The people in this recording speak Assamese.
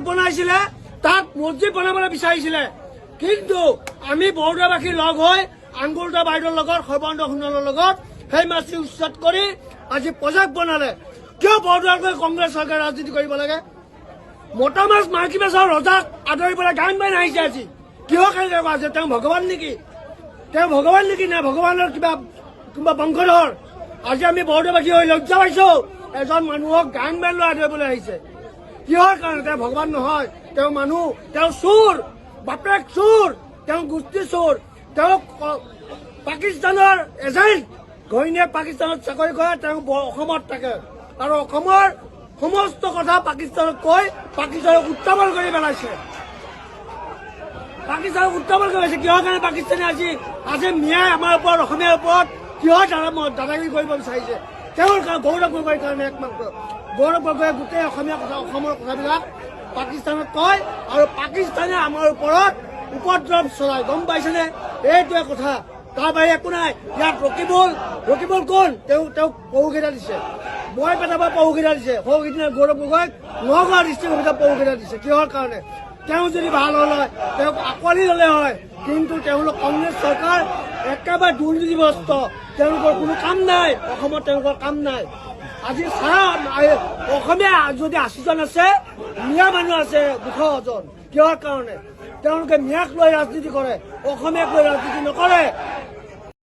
বনাইছিলে তাত মছজিদ বনাবলৈ বিচাৰিছিলে কিন্তু আমি বৰদোৱাবাসী লগ হৈ আংগুলতা বাইদেউৰ লগত সৰ্বানন্দ সোণোৱালৰ লগত সেই মাছটি উচ্ছেদ কৰি আজি প্ৰজেক্ট বনালে। কিয় বৰদোৱাত গৈ কংগ্ৰেছ চৰকাৰে ৰাজনীতি কৰিব লাগে? মতা মাছ মাইকী মাছৰ ৰজাক আদৰি পেলাই গান বাইন আহিছে আজি। কিহৰ কাৰণে আছে? তেওঁ ভগৱান নেকি? তেওঁ ভগৱান নেকি? নে ভগৱানৰ কিবা বংশধৰ? আজি আমি বৰদোৱাবাসী হৈ লজ্জা পাইছো এজন মানুহক গান বাইন লৈ আদৰিবলৈ আহিছে। কিহৰ কাৰণে? তেওঁ ভগৱান নহয়, তেওঁ মানুহ, তেওঁ চোৰ, বাপেক চোৰ, তেওঁ গোষ্ঠী চোৰ, তেওঁ পাকিস্তানৰ এজেণ্ট, ঘৈণীয়েক পাকিস্তানত চাকৰি কৰে, তেওঁ অসমত থাকে আৰু অসমৰ সমস্ত কথা পাকিস্তানক কৈ পাকিস্তানক উত্তাপন কৰি পেলাইছে। পাকিস্তানক উত্তাপন কৰিছে। কিহৰ কাৰণে পাকিস্তানে আজি মিয়াই আমাৰ ওপৰত অসমীয়াৰ ওপৰত কিহৰ দাদাগিৰি কৰিব বিচাৰিছে? তেওঁৰ গৌৰৱ গগৈৰ কাৰণে একমাত্ৰ। গৌৰৱ গগৈয়ে গোটেই অসমীয়া কথা অসমৰ কথাবিলাক পাকিস্তানক কয় আৰু পাকিস্তানে আমাৰ ওপৰত উপদ্ৰৱ চলায়। গম পাইছেনে? এইটোৱে কথা, তাৰ বাহিৰে একো নাই। ইয়াত ৰকিবুল কোন? তেওঁক পহুকেইটা দিছে, মই পেটাবা পহুকেইটা দিছে। সৌকেইদিনা গৌৰৱ গগৈক নগাঁও ডিষ্ট্ৰিক্ট অফিচত পহুকেইটা দিছে। কিহৰ কাৰণে? তেওঁ যদি ভাল হ'ল হয়, তেওঁক আঁকোৱালি ল'লে হয়, কিন্তু তেওঁলোক কংগ্ৰেছ চৰকাৰ একেবাৰে দুৰ্নীতিগ্ৰস্ত। তেওঁলোকৰ কোনো কাম নাই, অসমত তেওঁলোকৰ কাম নাই। আজি চাৰা অসমীয়া যদি ৮০জন আছে, মিয়া মানুহ আছে ২০০জন। কিহৰ কাৰণে? তেওঁলোকে মিয়াক লৈ ৰাজনীতি কৰে, অসমীয়াক লৈ ৰাজনীতি নকৰে।